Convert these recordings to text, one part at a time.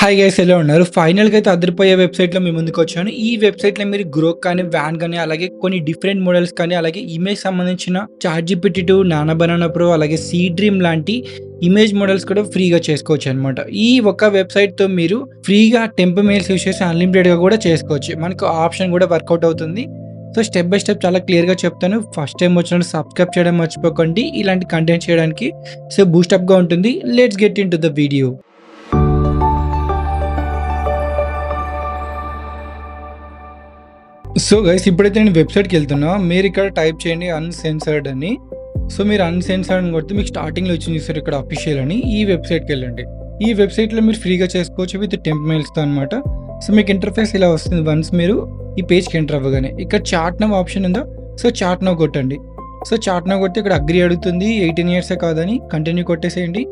Hi guys, ఎలా ఉన్నారు? ఫైనల్‌గా అయితే అదిరిపోయే వెబ్‌సైట్‌లో మీ ముందుకొచ్చాను. ఈ వెబ్‌సైట్‌లో మీరు గ్రోక్ కానీ, వాన్ గాని, అలాగే కొన్ని డిఫరెంట్ మోడల్స్ కానీ, అలాగే ఇమేజ్ సంబంధించిన చాట్‌జిపిటి 2, నానో బనానా ప్రో, అలాగే సీ డ్రీమ్ లాంటి ఇమేజ్ మోడల్స్ కూడా ఫ్రీగా చేసుకోవచ్చనమాట. ఈ ఒక్క వెబ్‌సైట్‌తో మీరు ఫ్రీగా టెంప్ మెయిల్స్ యూజ్ చేసి అన్‌లిమిటెడ్‌గా కూడా చేసుకోవచ్చు. మనకు ఆ ఆప్షన్ కూడా వర్కౌట్ అవుతుంది. సో, స్టెప్ బై స్టెప్ చాలా క్లియర్‌గా చెప్తాను. ఫస్ట్ టైమ్ వచ్చినప్పుడు సబ్స్క్రైబ్ చేయడం మర్చిపోకండి. ఇలాంటి కంటెంట్ చేయడానికి సో బూస్టప్‌గా ఉంటుంది. Let's get into the video. So guys, ఇప్పుడైతే నేను వెబ్‌సైట్‌కి వెళ్తున్నా. మీరు ఇక్కడ టైప్ చేయండి అన్‌సెన్సర్డ్ అని. సో మీరు అన్‌సెన్సర్డ్ అని కొడితే మీకు స్టార్టింగ్‌లో వచ్చింది చూసారు ఇక్కడ అఫీషియల్ అని. ఈ వెబ్‌సైట్‌కి వెళ్ళండి. ఈ వెబ్‌సైట్‌లో మీరు ఫ్రీగా చేసుకోవచ్చు విత్ టెంప్ మెయిల్స్‌తో అనమాట. సో మీకు ఇంటర్ఫేస్ ఇలా వస్తుంది వన్స్ మీరు ఈ పేజ్‌కి ఎంటర్ అవ్వగానే. ఇక్కడ చాట్ నౌ ఆప్షన్ ఉందో, సో చాట్ నౌ కొట్టండి. సో చాట్ నౌ కొడితే ఇక్కడ అగ్రీ అడుగుతుంది. 18 ఇయర్సే కాదని కంటిన్యూ కొట్టేసేయండి.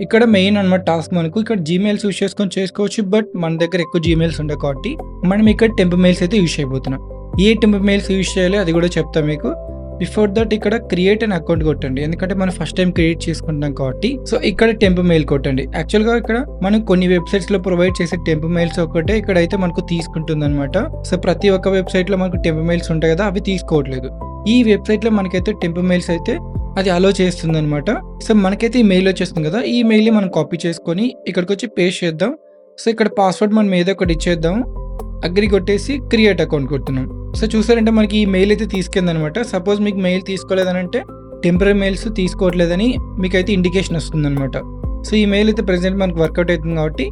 ఇక్కడ మెయిన్ అనమాట టాస్క్ మనకు ఇక్కడ జీమెయిల్స్ యూజ్ చేసుకొని చేసుకోవచ్చు. బట్ మన దగ్గర ఎక్కువ జీమెయిల్స్ ఉండవు కాబట్టి మనం ఇక్కడ టెంప్ మెయిల్స్ అయితే యూజ్ చేయబోతున్నాం. ఏ టెంప్ మెయిల్స్ యూజ్ చేయాలి అది కూడా చెప్తా మీకు. బిఫోర్ దట్ ఇక్కడ క్రియేట్ అన్ అకౌంట్ కొట్టండి. ఎందుకంటే మనం ఫస్ట్ టైం క్రియేట్ చేసుకుంటున్నాం కాబట్టి. సో ఇక్కడ టెంప్ మెయిల్ కొట్టండి. యాక్చువల్గా ఇక్కడ మనం కొన్ని వెబ్సైట్స్ లో ప్రొవైడ్ చేసే టెంప్ మెయిల్స్ ఒకటే ఇక్కడైతే మనకు తీసుకుంటుంది అనమాట. సో ప్రతి ఒక్క వెబ్సైట్ లో మనకు టెంప్ మెయిల్స్ ఉంటాయి కదా, అవి తీసుకోవట్లేదు. ఈ వెబ్సైట్ లో మనకైతే టెంప్ మెయిల్స్ అయితే అది అలో చేస్తుంది అనమాట. సో మనకైతే ఈ మెయిల్ వచ్చేస్తుంది కదా, ఈ మెయిల్ని మనం కాపీ చేసుకొని ఇక్కడికి వచ్చి పేస్ట్ చేద్దాం. సో ఇక్కడ పాస్వర్డ్ మనం ఏదో ఒకటి ఇచ్చేద్దాం. అగ్రి కొట్టేసి క్రియేట్ అకౌంట్ కొడుతున్నాం. సో చూసారంటే మనకి ఈ మెయిల్ అయితే తీసుకుంది అనమాట. సపోజ్ మీకు మెయిల్ తీసుకోలేదని అంటే టెంపరీ మెయిల్స్ తీసుకోవట్లేదని మీకైతే ఇండికేషన్ వస్తుంది అనమాట. సో ఈ మెయిల్ అయితే ప్రెసెంట్ మనకు వర్కౌట్ అవుతుంది కాబట్టి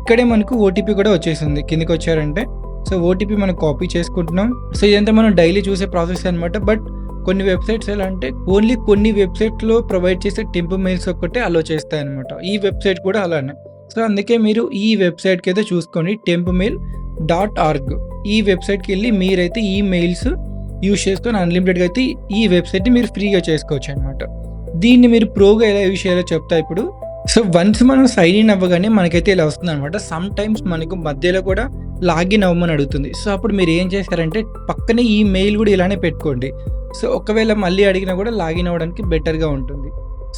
ఇక్కడే మనకు ఓటీపీ కూడా వచ్చేసింది. కిందకి వచ్చారంటే సో ఓటీపీ మనం కాపీ చేసుకుంటున్నాం. సో ఇదంతా మనం డైలీ చూసే ప్రాసెస్ అనమాట. బట్ కొన్ని వెబ్సైట్స్ ఎలా అంటే ఓన్లీ కొన్ని వెబ్సైట్లో ప్రొవైడ్ చేసే టెంప్ మెయిల్స్ ఒక్కటే అలో చేస్తాయి అనమాట. ఈ వెబ్సైట్ కూడా అలానే. సో అందుకే మీరు ఈ వెబ్సైట్కి అయితే చూసుకోండి, tempmail.org. ఈ వెబ్సైట్కి వెళ్ళి మీరైతే ఈ మెయిల్స్ యూజ్ చేసుకొని అన్లిమిటెడ్గా అయితే ఈ వెబ్సైట్ని మీరు ఫ్రీగా చేసుకోవచ్చు అనమాట. దీన్ని మీరు ప్రోగా ఎలా యూజ్ చేయాలో చెప్తా ఇప్పుడు. సో వన్స్ మనం సైన్ ఇన్ అవ్వగానే మనకైతే ఇలా వస్తుంది అనమాట. సమ్ టైమ్స్ మనకు మధ్యలో కూడా లాగిన్ అవ్వమని అడుగుతుంది. సో అప్పుడు మీరు ఏం చేస్తారంటే పక్కనే ఈ మెయిల్ కూడా ఇలానే పెట్టుకోండి. సో ఒకవేళ మళ్ళీ అడిగినా కూడా లాగిన్ అవ్వడానికి బెటర్గా ఉంటుంది.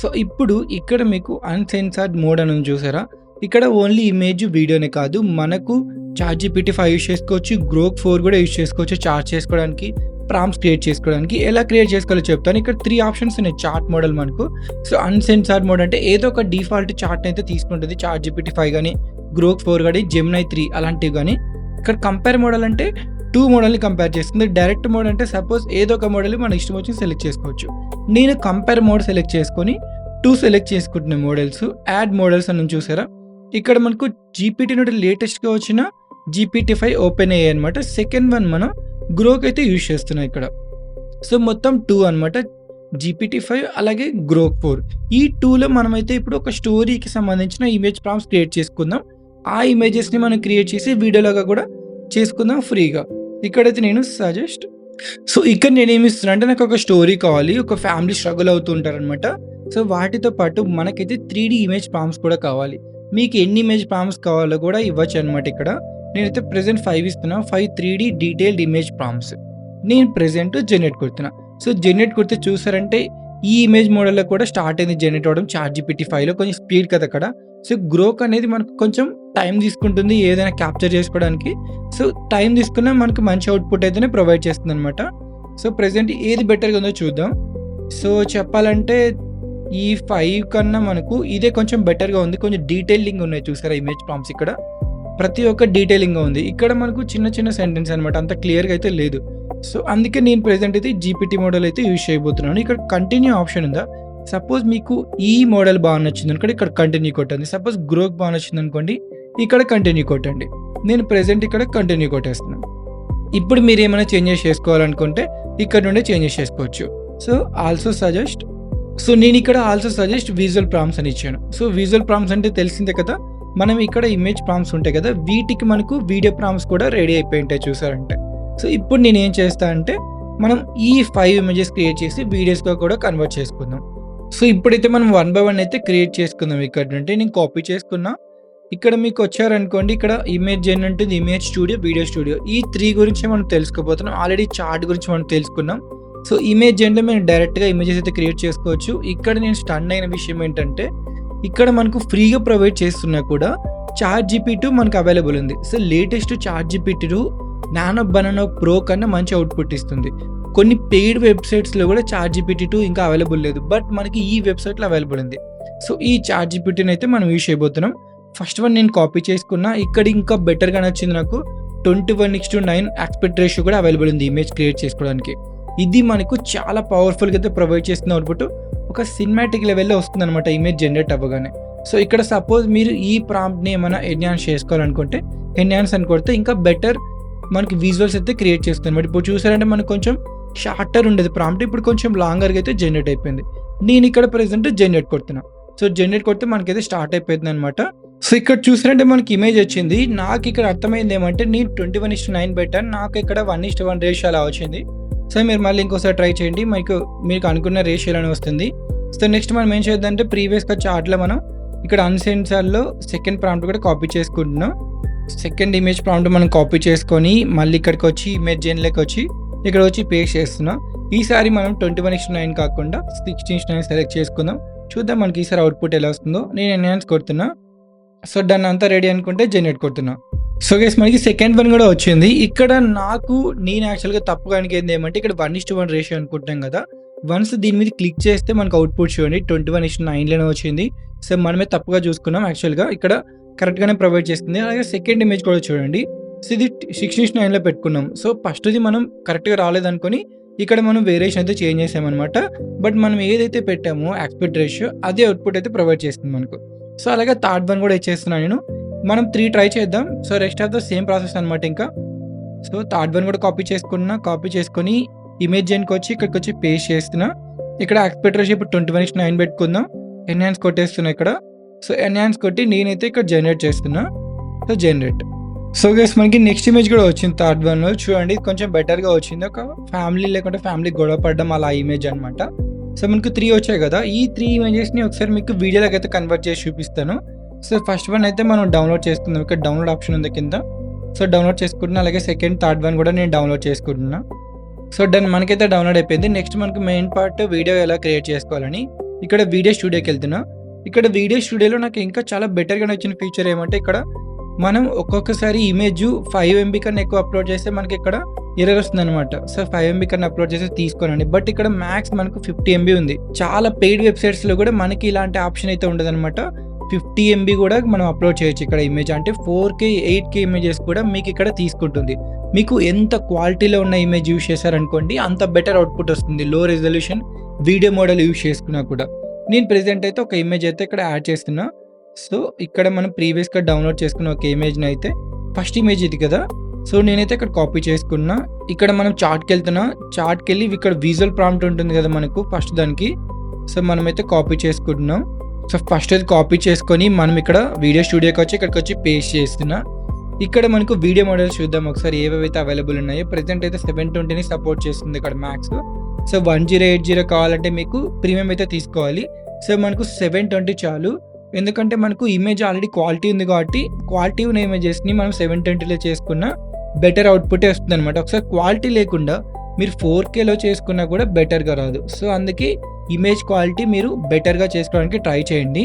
సో ఇప్పుడు ఇక్కడ మీకు అన్సెన్సార్డ్ మోడ్ అని చూసారా, ఇక్కడ ఓన్లీ ఇమేజ్ వీడియోనే కాదు, మనకు చాట్‌జిపిటి 5 యూజ్ చేసుకోవచ్చు, గ్రోక్ 4 కూడా యూజ్ చేసుకోవచ్చు. చార్ట్ చేసుకోవడానికి, ప్రాంప్ట్స్ క్రియేట్ చేసుకోవడానికి. ఎలా క్రియేట్ చేసుకోవాలో చెప్తాను. ఇక్కడ 3 ఆప్షన్స్ ఉన్నాయి చార్ట్ మోడల్ మనకు. సో అన్సెన్సార్డ్ మోడ్ అంటే ఏదో ఒక డిఫాల్ట్ చార్ట్ అయితే తీసుకుంటుంది. చాట్‌జిపిటి 5 కానీ, గ్రోక్ 4 కానీ, జెమినై 3 అలాంటివి కానీ. ఇక్కడ కంపేర్ మోడల్ అంటే 2 మోడల్ని కంపేర్ చేస్తుంది. డైరెక్ట్ మోడ్ అంటే సపోజ్ ఏదో ఒక మోడల్ మన ఇష్టం వచ్చి సెలెక్ట్ చేసుకోవచ్చు. నేను కంపేర్ మోడ్ సెలెక్ట్ చేసుకొని 2 సెలెక్ట్ చేసుకుంటున్న మోడల్స్. యాడ్ మోడల్స్ అని చూసారా, ఇక్కడ మనకు జీపీటీ నుండి లేటెస్ట్గా వచ్చిన GPT-5 ఓపెన్ అయ్యాయి అనమాట. సెకండ్ వన్ మనం గ్రోక్ అయితే యూజ్ చేస్తున్నాం ఇక్కడ. సో మొత్తం 2 అనమాట, GPT-5 అలాగే గ్రోక్ 4. ఈ 2లో మనమైతే ఇప్పుడు ఒక స్టోరీకి సంబంధించిన ఇమేజ్ ప్రాంప్ట్స్ క్రియేట్ చేసుకుందాం. ఆ ఇమేజెస్ని మనం క్రియేట్ చేసి వీడియోలాగా కూడా చేసుకుందాం ఫ్రీగా. ఇక్కడైతే నేను సజెస్ట్, సో ఇక్కడ నేను ఏమి ఇస్తున్నా అంటే నాకు ఒక స్టోరీ కావాలి, ఒక ఫ్యామిలీ స్ట్రగుల్ అవుతూ ఉంటారనమాట. సో వాటితో పాటు మనకైతే 3D ఇమేజ్ ప్రాంప్ట్స్ కూడా కావాలి. మీకు ఎన్ని ఇమేజ్ ప్రాంప్ట్స్ కావాలో కూడా ఇవ్వచ్చు అనమాట. ఇక్కడ నేనైతే ప్రెజెంట్ 5 ఇస్తున్నా. 5 3D డీటెయిల్డ్ ఇమేజ్ ప్రాంప్ట్స్. నేను ప్రెజెంట్ జనరేట్ కొడుతున్నా. సో జనరేట్ కొడితే చూసారంటే ఈ ఇమేజ్ మోడల్లో కూడా స్టార్ట్ అయింది జనరేట్ అవ్వడం. చాట్‌జిపిటి 5లో కొంచెం స్పీడ్ కదా అక్కడ. సో గ్రోక్ అనేది మనకు కొంచెం టైం తీసుకుంటుంది ఏదైనా క్యాప్చర్ చేసుకోవడానికి. సో టైం తీసుకున్నా మనకు మంచి అవుట్పుట్ అయితేనే ప్రొవైడ్ చేస్తుంది అనమాట. సో ప్రెజెంట్ ఏది బెటర్గా ఉందో చూద్దాం. సో చెప్పాలంటే ఈ 5 కన్నా మనకు ఇదే కొంచెం బెటర్గా ఉంది. కొంచెం డీటెయిలింగ్ ఉన్నాయి చూసారా ఇమేజ్ ప్రాంప్ట్స్. ఇక్కడ ప్రతి ఒక్క డీటెయిలింగ్గా ఉంది. ఇక్కడ మనకు చిన్న చిన్న సెంటెన్స్ అనమాట, అంత క్లియర్గా అయితే లేదు. సో అందుకే నేను ప్రెజెంట్ అయితే జీపీటీ మోడల్ అయితే యూజ్ చేయబోతున్నాను. ఇక్కడ కంటిన్యూ ఆప్షన్ ఉందా, సపోజ్ మీకు ఈ మోడల్ బాగా నచ్చింది అనుకోండి, ఇక్కడ కంటిన్యూ కొట్టండి. సపోజ్ గ్రోక్ బాగా నచ్చింది అనుకోండి, ఇక్కడ కంటిన్యూ కొట్టండి. నేను ప్రెజెంట్ ఇక్కడ కంటిన్యూ కొట్టేస్తున్నాను. ఇప్పుడు మీరు ఏమైనా చేంజెస్ చేసుకోవాలనుకుంటే ఇక్కడ నుండి చేంజెస్ చేసుకోవచ్చు. సో ఆల్సో సజెస్ట్, సో నేను ఇక్కడ ఆల్సో సజెస్ట్ విజువల్ ప్రాంప్ట్స్ అని ఇచ్చాను. సో విజువల్ ప్రాంప్ట్స్ అంటే తెలిసిందే కదా, మనం ఇక్కడ ఇమేజ్ ప్రాంప్ట్స్ ఉంటాయి కదా, వీటికి మనకు వీడియో ప్రాంప్ట్స్ కూడా రెడీ అయిపోయి ఉంటాయి చూసారంటే. సో ఇప్పుడు నేను ఏం చేస్తా అంటే మనం ఈ 5 ఇమేజెస్ క్రియేట్ చేసి వీడియోస్గా కూడా కన్వర్ట్ చేసుకుందాం. సో ఇప్పుడైతే మనం 1 by 1 అయితే క్రియేట్ చేసుకుందాం. ఇక్కడ నుండి నేను కాపీ చేసుకున్నా. ఇక్కడ మీకు వచ్చారనుకోండి, ఇక్కడ ఇమేజ్ జెన్ ఉంటుంది, ఇమేజ్ స్టూడియో, వీడియో స్టూడియో. ఈ 3 గురించి మనం తెలుసుకోబోతున్నాం. ఆల్రెడీ చార్ట్ గురించి మనం తెలుసుకున్నాం. సో ఇమేజ్ జెన్లో మేము డైరెక్ట్గా ఇమేజెస్ అయితే క్రియేట్ చేసుకోవచ్చు. ఇక్కడ నేను స్టన్ అయిన విషయం ఏంటంటే ఇక్కడ మనకు ఫ్రీగా ప్రొవైడ్ చేస్తున్నా కూడా చాట్ జీపీ2 మనకు అవైలబుల్ ఉంది. సో లేటెస్ట్ చాట్ జీపీ2 నానో బనానా ప్రో కన్నా మంచి అవుట్‌పుట్ ఇస్తుంది. కొన్ని పెయిడ్ వెబ్‌సైట్స్‌లో కూడా చాట్ జీపీ2 ఇంకా అవైలబుల్ లేదు. బట్ మనకి ఈ వెబ్‌సైట్‌లో అవైలబుల్ ఉంది. సో ఈ చాట్ జీపీ2ని అయితే మనం యూజ్ చేయబోతున్నాం. ఫస్ట్ వన్ నేను కాపీ చేసుకున్నా. ఇక్కడ ఇంకా బెటర్‌గా నచ్చింది నాకు 21:9 ఆస్పెక్ట్ రేషియో కూడా అవైలబుల్ ఉంది ఇమేజ్ క్రియేట్ చేసుకోవడానికి. ఇది మనకు చాలా పవర్‌ఫుల్‌గా అయితే ప్రొవైడ్ చేస్తుంది అవుట్‌పుట్. ఒక సినిమాటిక్ లెవెల్‌లో వస్తుందన్నమాట ఇమేజ్ జనరేట్ అవ్వగానే. సో ఇక్కడ సపోజ్ మీరు ఈ ప్రాంప్ట్‌ని ఏమైనా ఎన్హాన్స్ చేసుకోవాలనుకుంటే ఎన్హాన్స్ అని కొడితే ఇంకా బెటర్ మనకి విజువల్స్ అయితే క్రియేట్ చేస్తుందన్నమాట. ఇప్పుడు చూసారంటే మనకు కొంచెం షార్టర్ ఉండేది ప్రాంప్ట్. ఇప్పుడు కొంచెం లాంగర్‌గా అయితే జనరేట్ అయిపోయింది. నేను ఇక్కడ ప్రెజెంట్ జనరేట్ కొడుతున్నా. సో జనరేట్ కొడితే మనకైతే స్టార్ట్ అయిపోయిందన్నమాట. సో ఇక్కడ చూసారంటే మనకి ఇమేజ్ వచ్చింది. నాకు ఇక్కడ అర్థమైంది ఏమంటే నేను 21:9 పెట్టాను. నాకు ఇక్కడ 1:1 రేషియో అలా వచ్చింది. సో మీరు మళ్ళీ ఇంకోసారి ట్రై చేయండి. మీకు అనుకున్న రేషియోలోనే వస్తుంది. సో నెక్స్ట్ మనం ఏం చేద్దామంటే ప్రీవియస్‌గా చార్ట్‌లో మనం ఇక్కడ అన్సెన్సార్‌లో సెకండ్ ప్రాంప్ట్ కూడా కాపీ చేసుకుంటున్నాం. సెకండ్ ఇమేజ్ ప్రాంప్ట్ మనం కాపీ చేసుకొని మళ్ళీ ఇక్కడికి వచ్చి ఇమేజ్ జెన్‌లోకి వచ్చి ఇక్కడ వచ్చి పేస్ట్ చేస్తున్నాం. ఈసారి మనం 21:9 కాకుండా 16:9 సెలెక్ట్ చేసుకుందాం. చూద్దాం మనకి ఈసారి అవుట్‌పుట్ ఎలా వస్తుందో. నేను ఎన్హాన్స్ కొడుతున్నా. సో డన్ అంతా రెడీ అనుకుంటే జనరేట్ కొడుతున్నా. సో గైస్ మనకి సెకండ్ వన్ కూడా వచ్చింది. ఇక్కడ నేను యాక్చువల్‌గా తప్పుగా అనిపించింది ఏమంటే ఇక్కడ 1:1 రేషియో అనుకుంటున్నాం కదా. వన్స్ దీని మీద క్లిక్ చేస్తే మనకు అవుట్‌పుట్ చూడండి 21:9లోనే వచ్చింది. సో మనమే తప్పుగా చూసుకున్నాం. యాక్చువల్‌గా ఇక్కడ కరెక్ట్‌గానే ప్రొవైడ్ చేస్తుంది. అలాగే సెకండ్ ఇమేజ్ కూడా చూడండి. సో ఇది 16:9లో పెట్టుకున్నాం. సో ఫస్ట్‌ది మనం కరెక్ట్‌గా రాలేదనుకోని ఇక్కడ మనం వేరియేషన్ అయితే చేంజ్ చేసామన్నమాట. బట్ మనం ఏదైతే పెట్టామో ఆస్పెక్ట్ రేషియో అదే అవుట్‌పుట్ అయితే ప్రొవైడ్ చేస్తుంది మనకు. సో అలాగే థర్డ్ వన్ కూడా ఇచ్చేస్తున్నాను నేను. మనం 3 ట్రై చేద్దాం. So rest of the same process అనమాట ఇంకా. సో థర్డ్ వన్ కూడా కాపీ చేసుకొని ఇమేజ్ జెన్‌కి వచ్చి ఇక్కడికి వచ్చి పేస్ట్ చేస్తున్నా. ఇక్కడ ఆస్పెక్ట్ రేషియో ఇప్పుడు 21:9 పెట్టుకుందాం. ఎన్హాన్స్ కొట్టేస్తున్నా ఇక్కడ. సో ఎన్హాన్స్ కొట్టి నేనైతే ఇక్కడ జనరేట్ చేస్తున్నా. So generate. సో గైస్ మనకి నెక్స్ట్ ఇమేజ్ కూడా వచ్చింది థర్డ్ వన్‌లో చూడండి కొంచెం బెటర్‌గా వచ్చింది. ఒక ఫ్యామిలీ గొడవ పడడం అలా ఇమేజ్ అనమాట. సో మనకు 3 వచ్చాయి కదా. ఈ 3 ఇమేజెస్‌ని ఒకసారి మీకు వీడియోలోకి అయితే కన్వర్ట్ చేసి చూపిస్తాను. సో ఫస్ట్ వన్ అయితే మనం డౌన్లోడ్ చేసుకుందాం. ఇక్కడ డౌన్లోడ్ ఆప్షన్ ఉంది కింద. సో డౌన్లోడ్ చేసుకుంటున్నా. అలాగే సెకండ్ థర్డ్ వన్ కూడా నేను డౌన్లోడ్ చేసుకుంటున్నా. సో డన్ మనకైతే డౌన్లోడ్ అయిపోయింది. నెక్స్ట్ మనకు మెయిన్ పార్ట్ వీడియో ఎలా క్రియేట్ చేసుకోవాలని ఇక్కడ వీడియో స్టూడియోకి వెళ్తున్నా. ఇక్కడ వీడియో స్టూడియోలో నాకు ఇంకా చాలా బెటర్‌గా నచ్చిన ఫీచర్ ఏమంటే ఇక్కడ మనం ఒక్కొక్కసారి ఇమేజ్ 5 MB కన్నా ఎక్కువ అప్లోడ్ చేస్తే మనకి ఇక్కడ ఎర్రర్ వస్తుందన్నమాట. సో 5 MB కన్నా అప్లోడ్ చేస్తే తీసుకోనండి. బట్ ఇక్కడ మ్యాక్స్ మనకు 50 MB ఉంది. చాలా పెయిడ్ వెబ్సైట్స్‌లో కూడా మనకి ఇలాంటి ఆప్షన్ అయితే ఉండదన్నమాట. 50 MB కూడా మనం అప్లోడ్ చేయొచ్చు ఇక్కడ ఇమేజ్. అంటే 4K 8K ఇమేజెస్ కూడా మీకు ఇక్కడ తీసుకుంటుంది. మీకు ఎంత క్వాలిటీలో ఉన్న ఇమేజ్ యూజ్ చేశారనుకోండి అంత బెటర్ అవుట్‌పుట్ వస్తుంది. లో రిజల్యూషన్ వీడియో మోడల్ యూజ్ చేసుకున్నా కూడా. నేను ప్రెజెంట్ అయితే ఒక ఇమేజ్ అయితే ఇక్కడ యాడ్ చేస్తున్నా. సో ఇక్కడ మనం ప్రీవియస్‌గా డౌన్లోడ్ చేసుకున్న ఒక ఇమేజ్‌ని అయితే ఫస్ట్ ఇమేజ్ ఇది కదా. సో నేనైతే ఇక్కడ కాపీ చేసుకున్నా. ఇక్కడ మనం చార్ట్‌కెళ్ళి ఇక్కడ విజువల్ ప్రాంప్ట్ ఉంటుంది కదా మనకు ఫస్ట్ దానికి. సో మనమైతే కాపీ చేసుకుంటున్నాం. సో ఫస్ట్ అది కాపీ చేసుకొని మనం ఇక్కడ వీడియో స్టూడియోకి వచ్చి ఇక్కడికి వచ్చి పేస్ట్ చేస్తున్నా. ఇక్కడ మనకు వీడియో మోడల్స్ చూద్దాం ఒకసారి ఏవేవైతే అవైలబుల్ ఉన్నాయో. ప్రెజెంట్ అయితే 720ని సపోర్ట్ చేస్తుంది ఇక్కడ మ్యాక్స్. సో 1080 కావాలంటే మీకు ప్రీమియం అయితే తీసుకోవాలి. సో మనకు 720 చాలు. ఎందుకంటే మనకు ఇమేజ్ ఆల్రెడీ క్వాలిటీ ఉంది కాబట్టి క్వాలిటీ ఉన్న ఇమేజెస్‌ని మనం 720లో చేసుకున్న బెటర్ అవుట్‌పుటే వస్తుందన్నమాట. ఒకసారి క్వాలిటీ లేకుండా మీరు 4Kలో చేసుకున్నా కూడా బెటర్‌గా రాదు. సో అందుకే ఇమేజ్ క్వాలిటీ మీరు బెటర్‌గా చేసుకోవడానికి ట్రై చేయండి.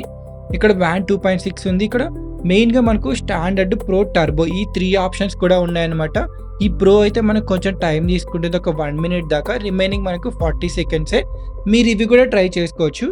ఇక్కడ WAN 2.6 ఉంది. ఇక్కడ మెయిన్‌గా మనకు స్టాండర్డ్, ప్రో, టర్బో ఈ 3 ఆప్షన్స్ కూడా ఉన్నాయన్నమాట. ఈ ప్రో అయితే మనకు కొంచెం టైం తీసుకుంటుంది. ఒక 1 మినిట్ దాకా. రిమైనింగ్ మనకు 40 సెకండ్సే. మీరు ఇవి కూడా ట్రై చేసుకోవచ్చు.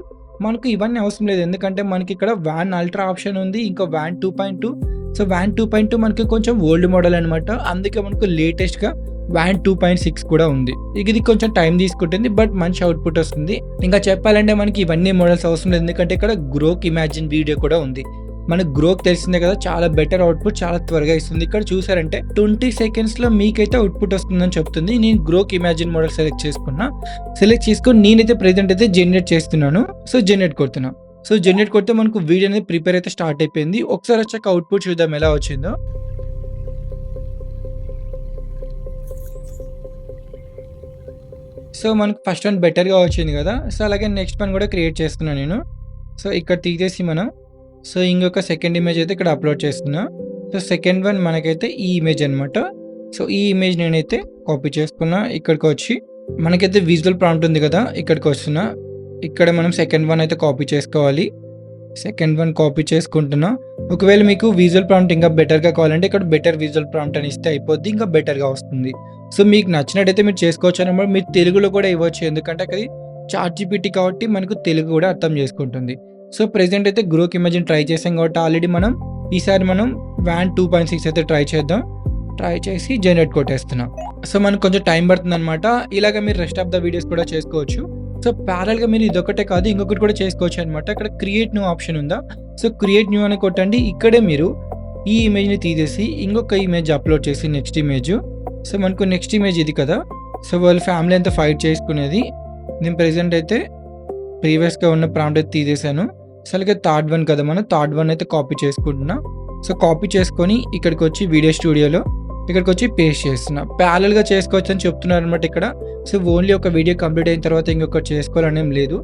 మనకు ఇవన్నీ అవసరం లేదు. ఎందుకంటే మనకి ఇక్కడ WAN అల్ట్రా ఆప్షన్ ఉంది. ఇంకా WAN 2.2. సో WAN 2.2 మనకి కొంచెం ఓల్డ్ మోడల్ అనమాట. అందుకే మనకు లేటెస్ట్‌గా WAN 2.6 కూడా ఉంది. ఇది కొంచెం టైం తీసుకుంటుంది. బట్ మంచి అవుట్‌పుట్ వస్తుంది. ఇంకా చెప్పాలంటే మనకి ఇవన్నీ మోడల్స్ అవసరం లేదు. ఎందుకంటే ఇక్కడ గ్రోక్ ఇమాజిన్ వీడియో కూడా ఉంది. మనకు గ్రోక్ తెలిసిందే కదా, చాలా బెటర్ అవుట్‌పుట్ చాలా త్వరగా ఇస్తుంది. ఇక్కడ చూసారంటే 20 సెకండ్స్‌లో మీకైతే అవుట్‌పుట్ వస్తుందని చెప్తుంది. నేను గ్రోక్ ఇమాజిన్ మోడల్ సెలెక్ట్ చేసుకొని నేనైతే ప్రెజెంట్ అయితే జనరేట్ చేస్తున్నాను. సో జనరేట్ కొడుతున్నా. సో జనరేట్ కొడితే మనకు వీడియో అనేది ప్రిపేర్ అయితే స్టార్ట్ అయిపోయింది. ఒకసారి వచ్చాక అవుట్‌పుట్ చూద్దాం ఎలా వచ్చిందో. సో మనకు ఫస్ట్ వన్ బెటర్‌గా వచ్చింది కదా. సో అలాగే నెక్స్ట్ వన్ కూడా క్రియేట్ చేస్తున్నాను నేను. సో ఇక్కడ తీసేసి మనం సో ఇంకొక సెకండ్ ఇమేజ్ అయితే ఇక్కడ అప్లోడ్ చేస్తున్నా. సో సెకండ్ వన్ మనకైతే ఈ ఇమేజ్ అనమాట. సో ఈ ఇమేజ్ నేనైతే కాపీ చేసుకున్నా. ఇక్కడికి వచ్చి మనకైతే విజువల్ ప్రాంప్ట్ ఉంది కదా, ఇక్కడికి వస్తున్నా. ఇక్కడ మనం సెకండ్ వన్ అయితే కాపీ చేసుకోవాలి. సెకండ్ వన్ కాపీ చేసుకుంటున్నా. ఒకవేళ మీకు విజువల్ ప్రాంప్ట్ ఇంకా బెటర్‌గా కావాలంటే ఇక్కడ బెటర్ విజువల్ ప్రాంప్ట్ అని ఇస్తే అయిపోద్ది. ఇంకా బెటర్‌గా వస్తుంది. సో, మీకు నచ్చినట్టయితే మీరు చేసుకోవచ్చనమాట. మీరు తెలుగులో కూడా ఇవ్వచ్చు. ఎందుకంటే అది చాట్‌జీపీటీ కాబట్టి మనకు తెలుగు కూడా అర్థం చేసుకుంటుంది. సో, ప్రెజెంట్ అయితే గ్రోక్ ఇమేజ్‌ని ట్రై చేసాం కాబట్టి ఆల్రెడీ ఈసారి మనం వాన్ 2.6 అయితే ట్రై చేద్దాం. ట్రై చేసి జనరేట్ కొట్టేస్తున్నా. సో, మనకు కొంచెం టైం పడుతుందనమాట. ఇలాగ మీరు రెస్ట్ ఆఫ్ ద వీడియోస్ కూడా చేసుకోవచ్చు. సో, ప్యారలల్‌గా మీరు ఇదొక్కటే కాదు ఇంకొకటి కూడా చేసుకోవచ్చనమాట. ఇక్కడ క్రియేట్ న్యూ ఆప్షన్ ఉందా? సో, క్రియేట్ న్యూ అని కొట్టండి. ఇక్కడే మీరు ఈ ఇమేజ్‌ని తీసేసి ఇంకొక ఇమేజ్ అప్‌లోడ్ చేసి నెక్స్ట్ ఇమేజ్. సో, మనకు నెక్స్ట్ ఇమేజ్ ఇది కదా! సో, వాళ్ళ ఫ్యామిలీ అంతా ఫైట్ చేసుకునేది. నేను ప్రెజెంట్ అయితే ప్రీవియస్‌గా ఉన్న ప్రాంప్ట్ అయితే తీసేసాను. సో, అలాగే థర్డ్ వన్ కదా! మనం థర్డ్ వన్ అయితే కాపీ చేసుకుంటున్నా. సో, కాపీ చేసుకొని ఇక్కడికొచ్చి వీడియో స్టూడియోలో ఇక్కడికొచ్చి పేస్ట్ చేస్తున్నా. ప్యారలల్‌గా చేసుకోవచ్చని చెప్తున్నారనమాట ఇక్కడ. సో, ఓన్లీ ఒక వీడియో కంప్లీట్ అయిన తర్వాత ఇంకొకటి చేసుకోవాలనేం లేదు.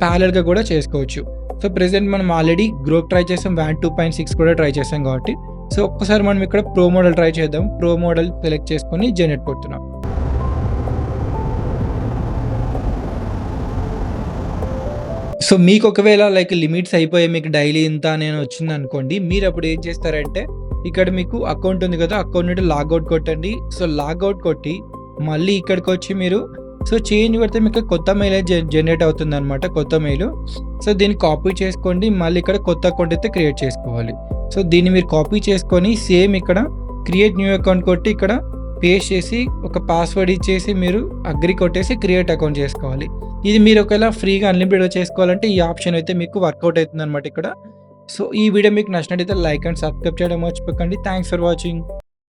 ప్యారలల్‌గా కూడా చేసుకోవచ్చు. సో, ప్రెజెంట్ మనం ఆల్రెడీ గ్రోక్ ట్రై చేసాం. వాన్ 2.6 కూడా ట్రై చేసాం కాబట్టి. సో, ఒక్కసారి మనం ఇక్కడ ప్రో మోడల్ ట్రై చేద్దాం. ప్రో మోడల్ సెలెక్ట్ చేసుకొని జనరేట్ కొడుతున్నాం. సో, మీకు ఒకవేళ లైక్ లిమిట్స్ అయిపోయాయి. మీకు డైలీ ఇంత అని వచ్చిందనుకోండి. మీరప్పుడు ఏం చేస్తారంటే ఇక్కడ మీకు అకౌంట్ ఉంది కదా! అకౌంట్ నుండి లాగౌట్ కొట్టండి. సో, లాగౌట్ కొట్టి మళ్ళీ ఇక్కడికొచ్చి మీరు చేంజ్ కొడితే మీకు కొత్త మెయిల్ అయితే జనరేట్ అవుతుందనమాట. కొత్త మెయిల్. సో, దీన్ని కాపీ చేసుకోండి. మళ్ళీ ఇక్కడ కొత్త అకౌంట్ అయితే క్రియేట్ చేసుకోవాలి. సో, దీన్ని మీరు కాపీ చేసుకొని సేమ్ ఇక్కడ క్రియేట్ న్యూ అకౌంట్ కొట్టి ఇక్కడ పేస్ట్ చేసి ఒక పాస్వర్డ్ ఇచ్చేసి మీరు అగ్రీ కొట్టేసి క్రియేట్ అకౌంట్ చేసుకోవాలి. ఇది మీరు ఒకవేళ ఫ్రీగా అన్‌లిమిటెడ్‌గా చేసుకోవాలంటే ఈ ఆప్షన్ అయితే మీకు వర్కౌట్ అవుతుందనమాట ఇక్కడ. సో, ఈ వీడియో మీకు నచ్చినట్టయితే లైక్ అండ్ సబ్స్క్రైబ్ చేయడం మర్చిపోకండి. Thanks for watching.